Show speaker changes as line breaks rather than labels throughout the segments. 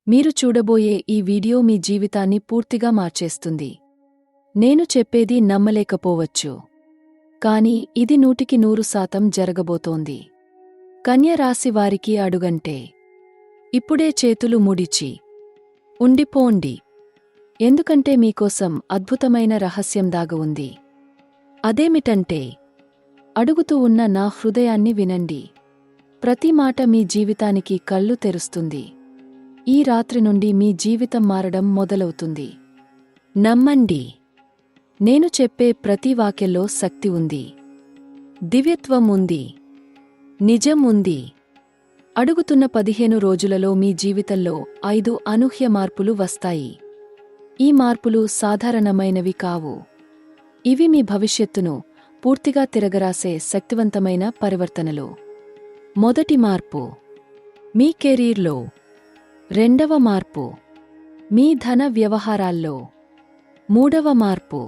మీరు చూడబోయే ఈ వీడియో మీ జీవితాన్ని పూర్తిగా మార్చేస్తుంది. నేను చెప్పేది నమ్మలేకపోవచ్చు. కాని ఇది 100% జరగబోతోంది. కన్య రాశి వారికి అడుగంటే ఇప్పుడే చేతులు ముడిచి ఉండిపోండి. ఎందుకంటే మీకోసం అద్భుతమైన రహస్యం దాగి ఉంది. అదేమిటంటే అడుగుతూ ఉన్న నా హృదయాన్ని వినండి. ప్రతి మాట మీ జీవితానికి కళ్ళు తెరుస్తుంది. ఈ రాత్రి నుండి మీ జీవితం మారడం మొదలవుతుంది. నమ్మండి. నేను చెప్పే ప్రతి వాక్యంలో శక్తి ఉంది. దివ్యత్వం ఉంది. నిజం ఉంది. అడుగుతున్న 15 రోజులలో మీ జీవితంలో 5 అనూహ్య మార్పులు వస్తాయి. ఈ మార్పులు సాధారణమైనవి కావు. ఇవి మీ భవిష్యత్తును పూర్తిగా తిరగరాసే శక్తివంతమైన పరివర్తనలు. మొదటి మార్పు మీ కెరీర్లో. రెండవ మార్పు మీ ధన వ్యవహారాల్లో. మూడవ మార్పు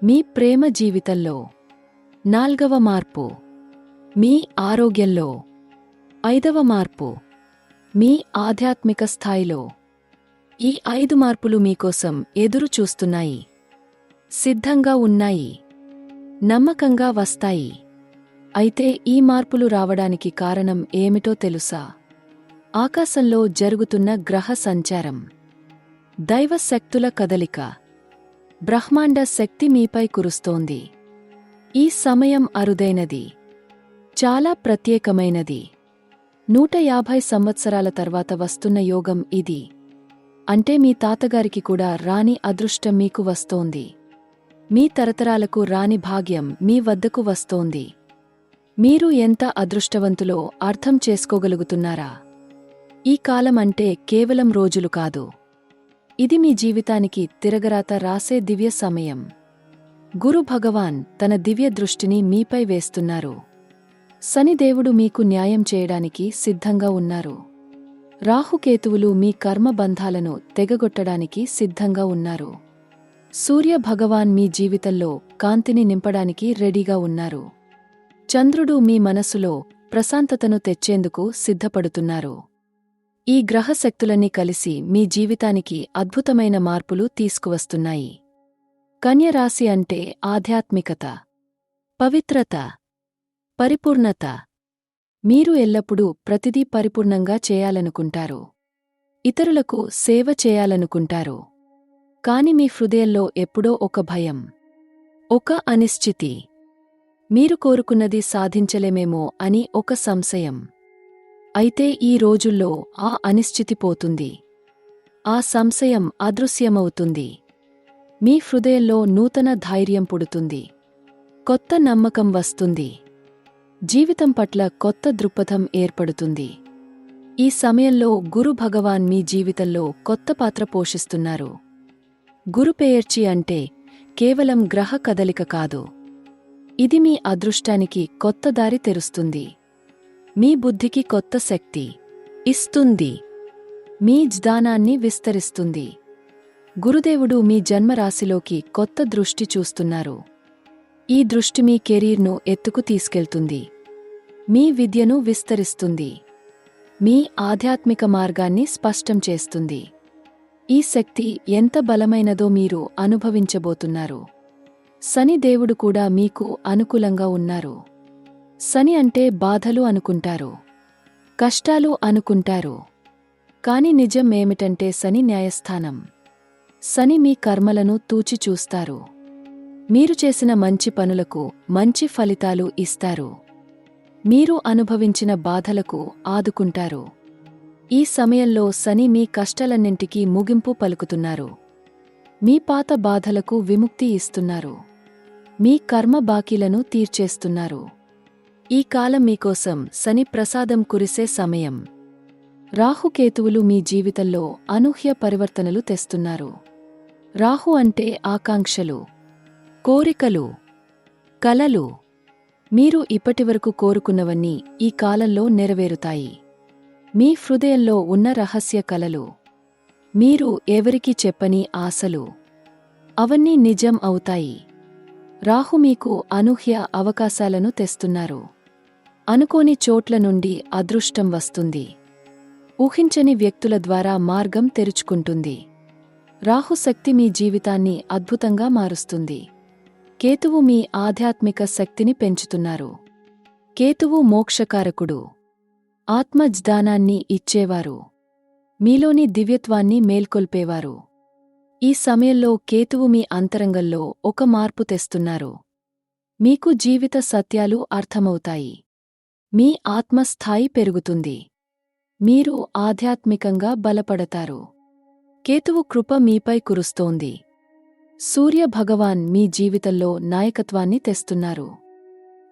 మీ ప్రేమ జీవితంలో. నాల్గవ మార్పు మీ ఆరోగ్యంలో. ఐదవ మార్పు మీ ఆధ్యాత్మిక స్థాయిలో. ఈ 5 మార్పులు మీకోసం ఎదురు చూస్తున్నాయి. సిద్ధంగా ఉన్నాయి. నమ్మకంగా వస్తాయి. అయితే ఈ మార్పులు రావడానికి కారణం ఏమిటో తెలుసా? ఆకాశంలో జరుగుతున్న గ్రహ సంచారం, దైవ శక్తుల కదలిక, బ్రహ్మాండ శక్తి మీపై కురుస్తోంది. ఈ సమయం అరుదైనది. చాలా ప్రత్యేకమైనది. 150 సంవత్సరాల తర్వాత వస్తున్న యోగం ఇది. అంటే మీ తాతగారికి కూడా రాని అదృష్టం మీకు వస్తోంది. మీ తరతరాలకు రాని భాగ్యం మీ వద్దకు వస్తోంది. మీరు ఎంత అదృష్టవంతులో అర్థం చేసుకోగలుగుతున్నారా? ఈ కాలం అంటే కేవలం రోజులు కాదు. ఇది మీ జీవితానికి తిరగరాత రాసే దివ్య సమయం. గురు భగవాన్ తన దివ్య దృష్టిని మీపై వేస్తున్నారు. శనిదేవుడు మీకు న్యాయం చేయడానికి సిద్ధంగా ఉన్నారు. రాహుకేతువులు మీ కర్మబంధాలను తెగగొట్టడానికి సిద్ధంగా ఉన్నారు. సూర్య భగవాన్ మీ జీవితంలో కాంతిని నింపడానికి రెడీగా ఉన్నారు. చంద్రుడు మీ మనసులో ప్రశాంతతను తెచ్చేందుకు సిద్ధపడుతున్నారు. ఈ గ్రహశక్తులన్నీ కలిసి మీ జీవితానికి అద్భుతమైన మార్పులు తీసుకువస్తున్నాయి. కన్యరాశి అంటే ఆధ్యాత్మికత, పవిత్రత, పరిపూర్ణత. మీరు ఎల్లప్పుడూ ప్రతిదీ పరిపూర్ణంగా చేయాలనుకుంటారు. ఇతరులకు సేవ చేయాలనుకుంటారు. కాని మీ హృదయంలో ఎప్పుడో ఒక భయం, ఒక అనిశ్చితి. మీరు కోరుకున్నది సాధించలేమేమో అని ఒక సంశయం. అయితే ఈ రోజుల్లో ఆ అనిశ్చితి పోతుంది. ఆ సంశయం అదృశ్యమవుతుంది. మీ హృదయంలో నూతన ధైర్యం పుడుతుంది. కొత్త నమ్మకం వస్తుంది. జీవితం పట్ల కొత్త దృక్పథం ఏర్పడుతుంది. ఈ సమయంలో గురు భగవాన్ మీ జీవితంలో కొత్త పాత్ర పోషిస్తున్నారు. గురుపెయర్చి అంటే కేవలం గ్రహ కదలిక కాదు. ఇది మీ అదృష్టానికి కొత్త దారి తెరుస్తుంది. మీ బుద్ధికి కొత్త శక్తి ఇస్తుంది. మీ జ్ఞానాన్ని విస్తరిస్తుంది. గురుదేవుడు మీ జన్మరాశిలోకి కొత్త దృష్టి చూస్తున్నారు. ఈ దృష్టి మీ కెరీర్ను ఎత్తుకు తీసుకెళ్తుంది. మీ విద్యను విస్తరిస్తుంది. మీ ఆధ్యాత్మిక మార్గాన్ని స్పష్టం చేస్తుంది. ఈ శక్తి ఎంత బలమైనదో మీరు అనుభవించబోతున్నారు. శనిదేవుడు కూడా మీకు అనుకూలంగా ఉన్నారు. శని అంటే బాధలు అనుకుంటారు, కష్టాలు అనుకుంటారు. కాని నిజం ఏమిటంటే శని న్యాయస్థానం. శని మీ కర్మలను తూచి చూస్తారు. మీరు చేసిన మంచి పనులకు మంచి ఫలితాలు ఇస్తారు. మీరు అనుభవించిన బాధలకు ఆదుకుంటారు. ఈ సమయంలో శని మీ కష్టాలన్నింటికీ ముగింపు పలుకుతున్నారు. మీ పాత బాధలకు విముక్తి ఇస్తున్నారు. మీ కర్మ బాకీలను తీర్చేస్తున్నారు. ఈ కాలం మీకోసం శని ప్రసాదం కురిసే సమయం. రాహుకేతువులు మీ జీవితంలో అనూహ్య పరివర్తనలు తెస్తున్నారు. రాహు అంటే ఆకాంక్షలు, కోరికలు, కలలు. మీరు ఇప్పటివరకు కోరుకున్నవన్నీ ఈ కాలంలో నెరవేరుతాయి. మీ హృదయంలో ఉన్న రహస్య కలలు, మీరు ఎవరికీ చెప్పని ఆశలు, అవన్నీ నిజం అవుతాయి. రాహు మీకు అనూహ్య అవకాశాలను తెస్తున్నారు. అనుకోని చోట్ల నుండి అదృష్టం వస్తుంది. ఊహించని వ్యక్తుల ద్వారా మార్గం తెరుచుకుంటుంది. రాహు శక్తి మీ జీవితాన్ని అద్భుతంగా మారుస్తుంది. కేతువు మీ ఆధ్యాత్మిక శక్తిని పెంచుతున్నారు. కేతువు మోక్షకారకుడు, ఆత్మజ్ఞానాన్ని ఇచ్చేవారు, మీలోని దివ్యత్వాన్ని మేల్కొల్పేవారు. ఈ సమయంలో కేతువు మీ అంతరంగంలో ఒక మార్పు తెస్తున్నారు. మీకు జీవిత సత్యాలు అర్థమవుతాయి. మీ ఆత్మస్థాయి పెరుగుతుంది. మీరు ఆధ్యాత్మికంగా బలపడతారు. కేతువు కృప మీపై కురుస్తోంది. సూర్య భగవాన్ మీ జీవితంలో నాయకత్వాన్ని తెస్తున్నారు.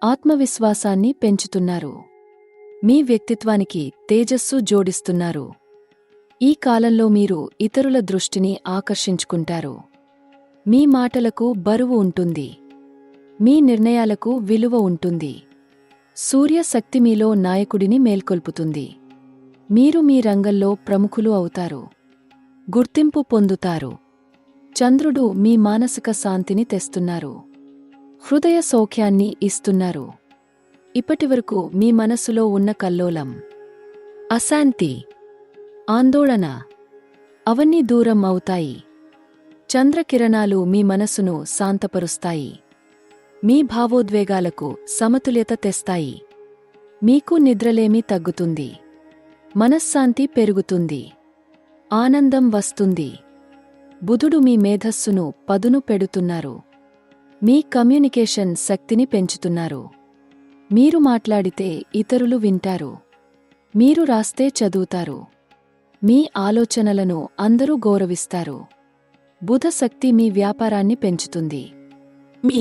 ఆత్మవిశ్వాసాన్ని పెంచుతున్నారు. మీ వ్యక్తిత్వానికి తేజస్సు జోడిస్తున్నారు. ఈ కాలంలో మీరు ఇతరుల దృష్టిని ఆకర్షించుకుంటారు. మీ మాటలకు బరువు ఉంటుంది. మీ నిర్ణయాలకు విలువ ఉంటుంది. సూర్య శక్తి మీలో నాయకుడిని మేల్కొల్పుతుంది. మీరు మీ రంగంలో ప్రముఖులు అవుతారు. గుర్తింపు పొందుతారు. చంద్రుడు మీ మానసిక శాంతిని తెస్తున్నారు. హృదయ సౌఖ్యాన్ని ఇస్తున్నారు. ఇప్పటివరకు మీ మనసులో ఉన్న కల్లోలం, అశాంతి, ఆందోళన అవన్నీ దూరం అవుతాయి. చంద్రకిరణాలు మీ మనసును శాంతపరుస్తాయి. మీ భావోద్వేగాలకు సమతుల్యత తెస్తాయి. మీకు నిద్రలేమి తగ్గుతుంది. మనశ్శాంతి పెరుగుతుంది. ఆనందం వస్తుంది. బుధుడు మీ మేధస్సును పదును పెడుతున్నారు. మీ కమ్యూనికేషన్ శక్తిని పెంచుతున్నారు. మీరు మాట్లాడితే ఇతరులు వింటారు. మీరు రాస్తే చదువుతారు. మీ ఆలోచనలను అందరూ గౌరవిస్తారు. బుధ శక్తి మీ వ్యాపారాన్ని పెంచుతుంది. మీ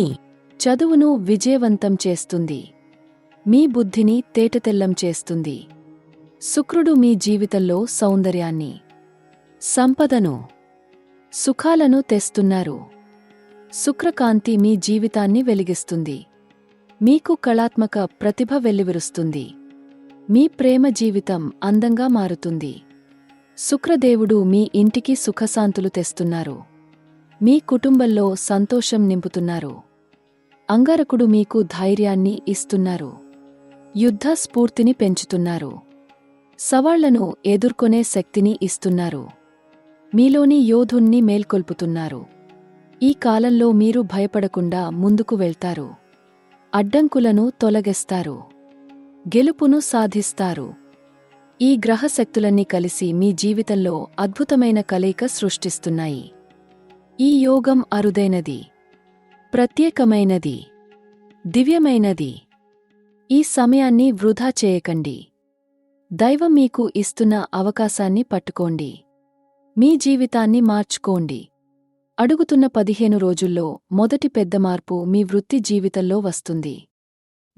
చదువును విజయవంతం చేస్తుంది. మీ బుద్ధిని తేటతెల్లం చేస్తుంది. శుక్రుడు మీ జీవితంలో సౌందర్యాన్ని, సంపదను, సుఖాలను తెస్తున్నారు. శుక్రకాంతి మీ జీవితాన్ని వెలిగిస్తుంది. మీకు కళాత్మక ప్రతిభ వెల్లివిరుస్తుంది. మీ ప్రేమ జీవితం అందంగా మారుతుంది. శుక్రదేవుడు మీ ఇంటికి సుఖశాంతులు తెస్తున్నారు. మీ కుటుంబంలో సంతోషం నింపుతున్నారు. అంగారకుడు మీకు ధైర్యాన్ని ఇస్తున్నారు. యుద్ధ స్ఫూర్తిని పెంచుతున్నారు. సవాళ్లను ఎదుర్కొనే శక్తిని ఇస్తున్నారు. మీలోని యోధుణ్ణి మేల్కొల్పుతున్నారు. ఈ కాలంలో మీరు భయపడకుండా ముందుకు వెళ్తారు. అడ్డంకులను తొలగిస్తారు. గెలుపును సాధిస్తారు. ఈ గ్రహశక్తులన్నీ కలిసి మీ జీవితంలో అద్భుతమైన కలయిక సృష్టిస్తున్నాయి. ఈ యోగం అరుదైనది, ప్రత్యేకమైనది, దివ్యమైనది. ఈ సమయాన్ని వృధా చేయకండి. దైవం మీకు ఇస్తున్న అవకాశాన్ని పట్టుకోండి. మీ జీవితాన్ని మార్చుకోండి. అడుగుతున్న 15 రోజుల్లో మొదటి పెద్ద మార్పు మీ వృత్తి జీవితంలో వస్తుంది.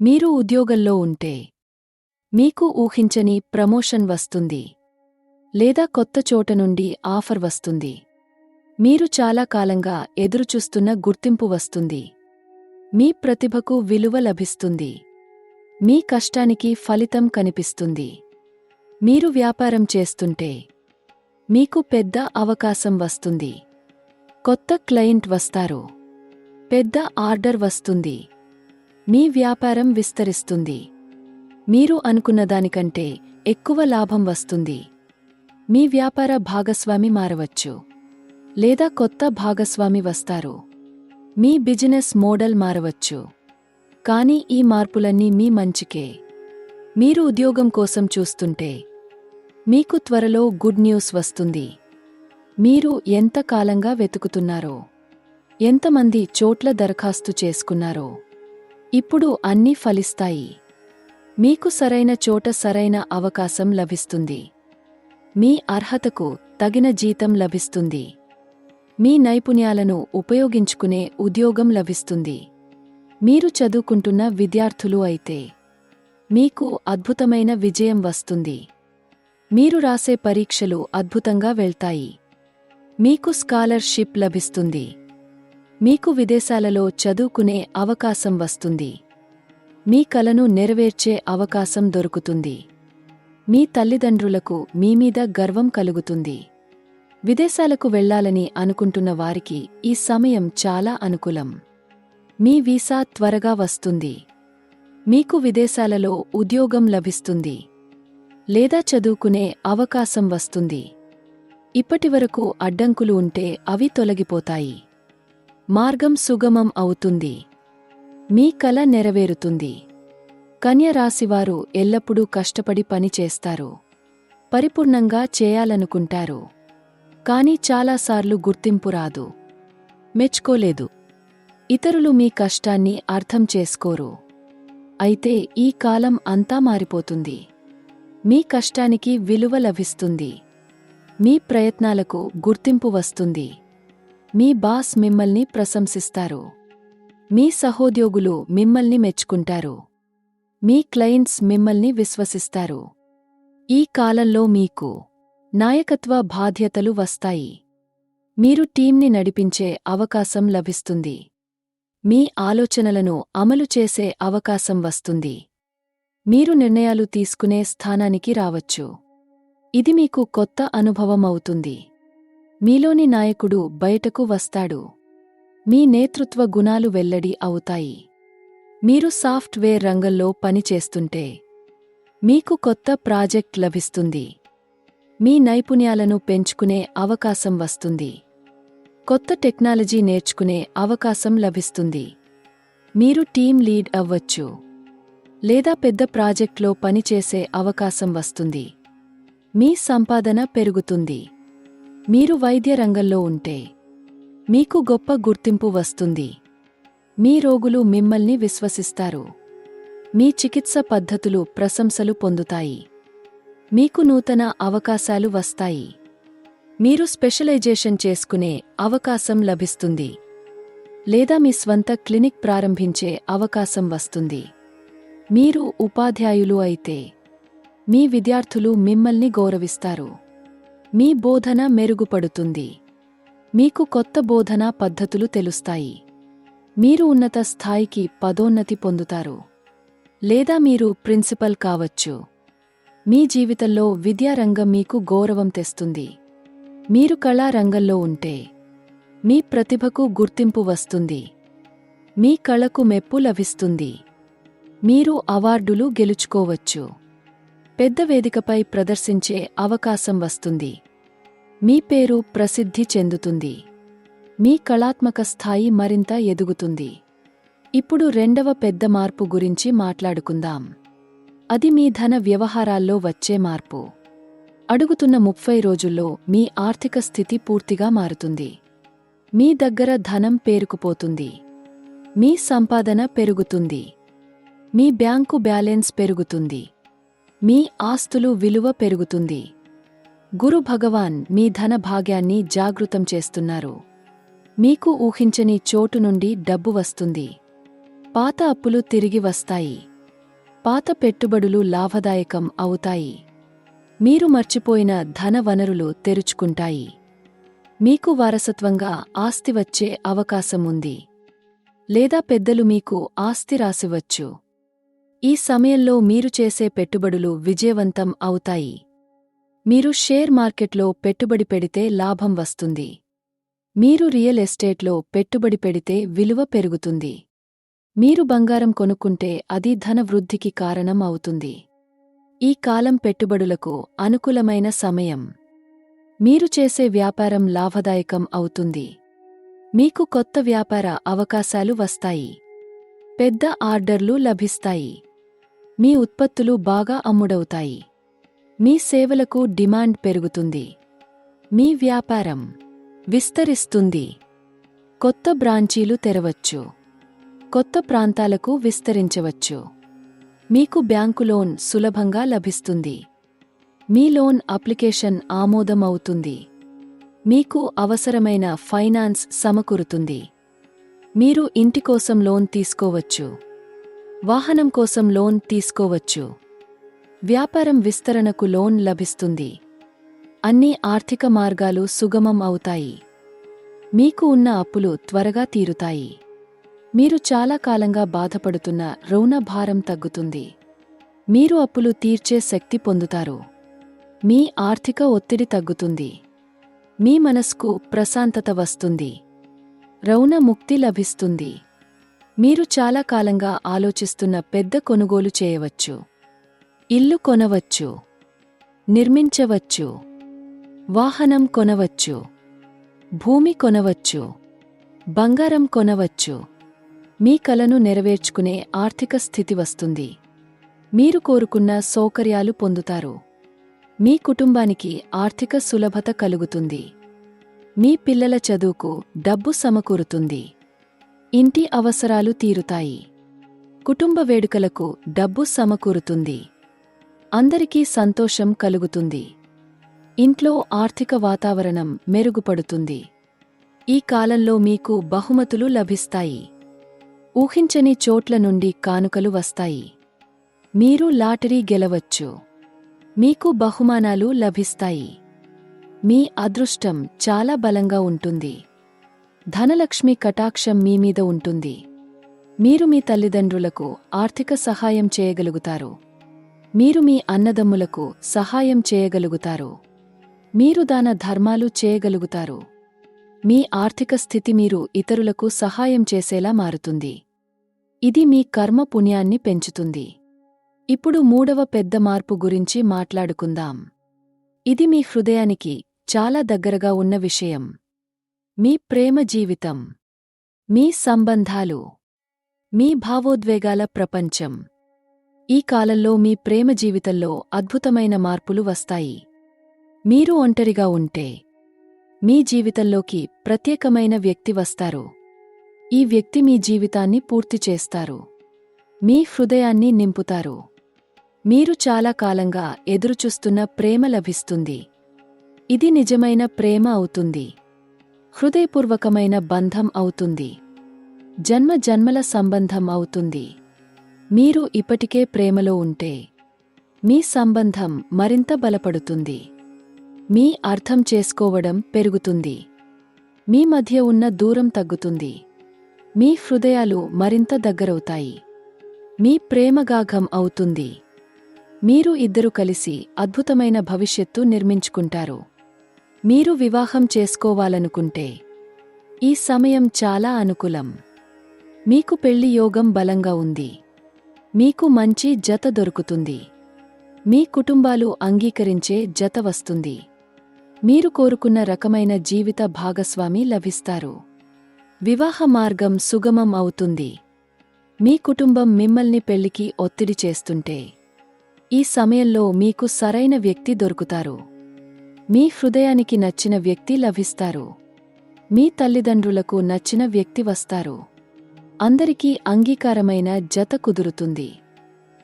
మీరు ఉద్యోగంలో ఉంటే మీకు ఊహించని ప్రమోషన్ వస్తుంది. లేదా కొత్త చోట నుండి ఆఫర్ వస్తుంది. మీరు చాలా కాలంగా ఎదురుచూస్తున్న గుర్తింపు వస్తుంది. మీ ప్రతిభకు విలువ లభిస్తుంది. మీ కష్టానికి ఫలితం కనిపిస్తుంది. మీరు వ్యాపారం చేస్తుంటే మీకు పెద్ద అవకాశం వస్తుంది. కొత్త క్లయింట్ వస్తారు. పెద్ద ఆర్డర్ వస్తుంది. మీ వ్యాపారం విస్తరిస్తుంది. మీరు అనుకున్నదానికంటే ఎక్కువ లాభం వస్తుంది. మీ వ్యాపార భాగస్వామి మారవచ్చు. లేదా కొత్త భాగస్వామి వస్తారు. మీ బిజినెస్ మోడల్ మారవచ్చు. కానీ ఈ మార్పులన్నీ మీ మంచికే. మీరు ఉద్యోగం కోసం చూస్తుంటే మీకు త్వరలో గుడ్ న్యూస్ వస్తుంది. మీరు ఎంత కాలంగా వెతుకుతున్నారో, ఎంతమంది చోట్ల దరఖాస్తు చేసుకున్నారో ఇప్పుడు అన్నీ ఫలిస్తాయి. మీకు సరైన చోట సరైన అవకాశం లభిస్తుంది. మీ అర్హతకు తగిన జీతం లభిస్తుంది. మీ నైపుణ్యాలను ఉపయోగించుకునే ఉద్యోగం లభిస్తుంది. మీరు చదువుకుంటున్న విద్యార్థులు అయితే మీకు అద్భుతమైన విజయం వస్తుంది. మీరు రాసే పరీక్షలు అద్భుతంగా వెళ్తాయి. మీకు స్కాలర్షిప్ లభిస్తుంది. మీకు విదేశాలలో చదువుకునే అవకాశం వస్తుంది. మీ కలను నెరవేర్చే అవకాశం దొరుకుతుంది. మీ తల్లిదండ్రులకు మీమీద గర్వం కలుగుతుంది. విదేశాలకు వెళ్లాలని అనుకుంటున్న వారికి ఈ సమయం చాలా అనుకూలం. మీ వీసా త్వరగా వస్తుంది. మీకు విదేశాలలో ఉద్యోగం లభిస్తుంది. లేదా చదువుకునే అవకాశం వస్తుంది. ఇప్పటివరకు అడ్డంకులు ఉంటే అవి తొలగిపోతాయి. మార్గం సుగమం అవుతుంది. మీ కల నెరవేరుతుంది. కన్య రాశివారు ఎల్లప్పుడూ కష్టపడి పని చేస్తారు. పరిపూర్ణంగా చేయాలనుకుంటారు. కానీ చాలాసార్లు గుర్తింపు రాదు. మెచ్చుకోలేదు. ఇతరులు మీ కష్టాన్ని అర్థం చేసుకోరు. అయితే ఈ కాలం అంతా మారిపోతుంది. మీ కష్టానికి విలువ లభిస్తుంది. మీ ప్రయత్నాలకు గుర్తింపు వస్తుంది. మీ బాస్ మిమ్మల్ని ప్రశంసిస్తారు. మీ సహోద్యోగులు మిమ్మల్ని మెచ్చుకుంటారు. మీ క్లయింట్స్ మిమ్మల్ని విశ్వసిస్తారు. ఈ కాలంలో మీకు నాయకత్వ బాధ్యతలు వస్తాయి. మీరు టీంని నడిపించే అవకాశం లభిస్తుంది. మీ ఆలోచనలను అమలు చేసే అవకాశం వస్తుంది. మీరు నిర్ణయాలు తీసుకునే స్థానానికి రావచ్చు. ఇది మీకు కొత్త అనుభవం అవుతుంది. మీలోని నాయకుడు బయటకు వస్తాడు. మీ నేతృత్వ గుణాలు వెల్లడి అవుతాయి. మీరు సాఫ్ట్వేర్ రంగంలో పనిచేస్తుంటే మీకు కొత్త ప్రాజెక్ట్ లభిస్తుంది. మీ నైపుణ్యాలను పెంచుకునే అవకాశం వస్తుంది. కొత్త టెక్నాలజీ నేర్చుకునే అవకాశం లభిస్తుంది. మీరు టీం లీడ్ అవ్వచ్చు. లేదా పెద్ద ప్రాజెక్ట్లో పనిచేసే అవకాశం వస్తుంది. మీ సంపాదన పెరుగుతుంది. మీరు వైద్య రంగంలో ఉంటే మీకు గొప్ప గుర్తింపు వస్తుంది. మీ రోగులు మిమ్మల్ని విశ్వసిస్తారు. మీ చికిత్స పద్ధతులు ప్రశంసలు పొందుతాయి. మీకు నూతన అవకాశాలు వస్తాయి. మీరు స్పెషలైజేషన్ చేసుకునే అవకాశం లభిస్తుంది. లేదా మీ స్వంత క్లినిక్ ప్రారంభించే అవకాశం వస్తుంది. మీరు ఉపాధ్యాయులు అయితే మీ విద్యార్థులు మిమ్మల్ని గౌరవిస్తారు. మీ బోధన మెరుగుపడుతుంది. మీకు కొత్త బోధనా పద్ధతులు తెలుస్తాయి. మీరు ఉన్నత స్థాయికి పదోన్నతి పొందుతారు. లేదా మీరు ప్రిన్సిపల్ కావచ్చు. మీ జీవితంలో విద్యారంగం మీకు గౌరవం తెస్తుంది. మీరు కళా రంగంలో ఉంటే మీ ప్రతిభకు గుర్తింపు వస్తుంది. మీ కళకు మెప్పు లభిస్తుంది. మీరు అవార్డులు గెలుచుకోవచ్చు. పెద్ద వేదికపై ప్రదర్శించే అవకాశం వస్తుంది. మీ పేరు ప్రసిద్ధి చెందుతుంది. మీ కళాత్మక స్థాయి మరింత ఎదుగుతుంది. ఇప్పుడు రెండవ పెద్ద మార్పు గురించి మాట్లాడుకుందాం. అది మీ ధన వ్యవహారాల్లో వచ్చే మార్పు. అడుగుతున్న 30 రోజుల్లో మీ ఆర్థిక స్థితి పూర్తిగా మారుతుంది. మీ దగ్గర ధనం పేరుకుపోతుంది. మీ సంపాదన పెరుగుతుంది. మీ బ్యాంకు బ్యాలెన్స్ పెరుగుతుంది. మీ ఆస్తులు విలువ పెరుగుతుంది. గురు భగవాన్ మీ ధన భాగ్యాన్ని జాగృతం చేస్తున్నారు. మీకు ఊహించని చోటు నుండి డబ్బు వస్తుంది. పాత అప్పులు తిరిగి వస్తాయి. పాత పెట్టుబడులు లాభదాయకం అవుతాయి. మీరు మర్చిపోయిన ధన వనరులు తెరుచుకుంటాయి. మీకు వారసత్వంగా ఆస్తి వచ్చే అవకాశం ఉంది. లేదా పెద్దలు మీకు ఆస్తి రాసివచ్చు. ఈ సమయంలో మీరు చేసే పెట్టుబడులు విజయవంతం అవుతాయి. మీరు షేర్ మార్కెట్లో పెట్టుబడి పెడితే లాభం వస్తుంది. మీరు రియల్ ఎస్టేట్లో పెట్టుబడి పెడితే విలువ పెరుగుతుంది. మీరు బంగారం కొనుక్కుంటే అది ధన వృద్ధికి కారణం అవుతుంది. ఈ కాలం పెట్టుబడులకు అనుకూలమైన సమయం. మీరు చేసే వ్యాపారం లాభదాయకం అవుతుంది. మీకు కొత్త వ్యాపార అవకాశాలు వస్తాయి. పెద్ద ఆర్డర్లు లభిస్తాయి. మీ ఉత్పత్తులు బాగా అమ్ముడవుతాయి. మీ సేవలకు డిమాండ్ పెరుగుతుంది. మీ వ్యాపారం విస్తరిస్తుంది. కొత్త బ్రాంచీలు తెరవచ్చు. కొత్త ప్రాంతాలకు విస్తరించవచ్చు. మీకు బ్యాంకు లోన్ సులభంగా లభిస్తుంది. మీ లోన్ అప్లికేషన్ ఆమోదమవుతుంది. మీకు అవసరమైన ఫైనాన్స్ సమకూరుతుంది. మీరు ఇంటి కోసం లోన్ తీసుకోవచ్చు. వాహనం కోసం లోన్ తీసుకోవచ్చు. వ్యాపారం విస్తరణకు లోన్ లభిస్తుంది. అన్ని ఆర్థిక మార్గాలు సుగమం అవుతాయి. మీకు ఉన్న అప్పులు త్వరగా తీరుతాయి. మీరు చాలా కాలంగా బాధపడుతున్న రుణ భారం తగ్గుతుంది. మీరు అప్పులు తీర్చే శక్తి పొందుతారు. మీ ఆర్థిక ఒత్తిడి తగ్గుతుంది. మీ మనస్కు ప్రశాంతత వస్తుంది. రుణ ముక్తి లభిస్తుంది. మీరు చాలా కాలంగా ఆలోచిస్తున్న పెద్ద కొనుగోలు చేయవచ్చు. ఇల్లు కొనవచ్చు. నిర్మించవచ్చు. వాహనం కొనవచ్చు. భూమి కొనవచ్చు. బంగారం కొనవచ్చు. మీ కలను నెరవేర్చుకునే ఆర్థిక స్థితి వస్తుంది. మీరు కోరుకున్న సౌకర్యాలు పొందుతారు. మీ కుటుంబానికి ఆర్థిక సులభత కలుగుతుంది. మీ పిల్లల చదువుకు డబ్బు సమకూరుతుంది. ఇంటి అవసరాలు తీరుతాయి. కుటుంబ వేడుకలకు డబ్బు సమకూరుతుంది. అందరికీ సంతోషం కలుగుతుంది. ఇంట్లో ఆర్థిక వాతావరణం మెరుగుపడుతుంది. ఈ కాలంలో మీకు బహుమతులు లభిస్తాయి. ఊహించని చోట్ల నుండి కానుకలు వస్తాయి. మీరు లాటరీ గెలవచ్చు. మీకు బహుమానాలు లభిస్తాయి. మీ అదృష్టం చాలా బలంగా ఉంటుంది. ధనలక్ష్మి కటాక్షం మీ మీద ఉంటుంది. మీరు మీ తల్లిదండ్రులకు ఆర్థిక సహాయం చేయగలుగుతారు. మీరు మీ అన్నదమ్ములకు సహాయం చేయగలుగుతారు. మీరు దాన ధర్మాలు చేయగలుగుతారు. మీ ఆర్థిక స్థితి మీరు ఇతరులకు సహాయం చేసేలా మారుతుంది. ఇది మీ కర్మ పుణ్యాన్ని పెంచుతుంది. ఇప్పుడు మూడవ పెద్ద మార్పు గురించి మాట్లాడుకుందాం. ఇది మీ హృదయానికి చాలా దగ్గరగా ఉన్న విషయం. మీ ప్రేమ జీవితం. మీ సంబంధాలు. మీ భావోద్వేగాల ప్రపంచం. ఈ కాలంలో మీ ప్రేమ జీవితంలో అద్భుతమైన మార్పులు వస్తాయి. మీరు ఒంటరిగా ఉంటే మీ జీవితంలోకి ప్రత్యేకమైన వ్యక్తి వస్తారు. ఈ వ్యక్తి మీ జీవితాన్ని పూర్తి చేస్తారు. మీ హృదయాన్ని నింపుతారు. మీరు చాలా కాలంగా ఎదురుచూస్తున్న ప్రేమ లభిస్తుంది. ఇది నిజమైన ప్రేమ అవుతుంది. హృదయపూర్వకమైన బంధం అవుతుంది. జన్మ జన్మల సంబంధం అవుతుంది. మీరు ఇప్పటికే ప్రేమలో ఉంటే మీ సంబంధం మరింత బలపడుతుంది. మీ అర్థం చేసుకోవడం పెరుగుతుంది. మీ మధ్య ఉన్న దూరం తగ్గుతుంది. మీ హృదయాలు మరింత దగ్గరవుతాయి. మీ ప్రేమగాఘం అవుతుంది. మీరు ఇద్దరు కలిసి అద్భుతమైన భవిష్యత్తు నిర్మించుకుంటారు. మీరు వివాహం చేసుకోవాలనుకుంటే ఈ సమయం చాలా అనుకూలం. మీకు పెళ్లి యోగం బలంగా ఉంది. మీకు మంచి జత దొరుకుతుంది. మీ కుటుంబాలు అంగీకరించే జత వస్తుంది. మీరు కోరుకున్న రకమైన జీవిత భాగస్వామి లభిస్తారు. వివాహ మార్గం సుగమం అవుతుంది. మీ కుటుంబం మిమ్మల్ని పెళ్లికి ఒత్తిడి చేస్తుంటే ఈ సమయంలో మీకు సరైన వ్యక్తి దొరుకుతారు. మీ హృదయానికి నచ్చిన వ్యక్తి లభిస్తారు. మీ తల్లిదండ్రులకు నచ్చిన వ్యక్తి వస్తారు. అందరికీ అంగీకారమైన జత కుదురుతుంది.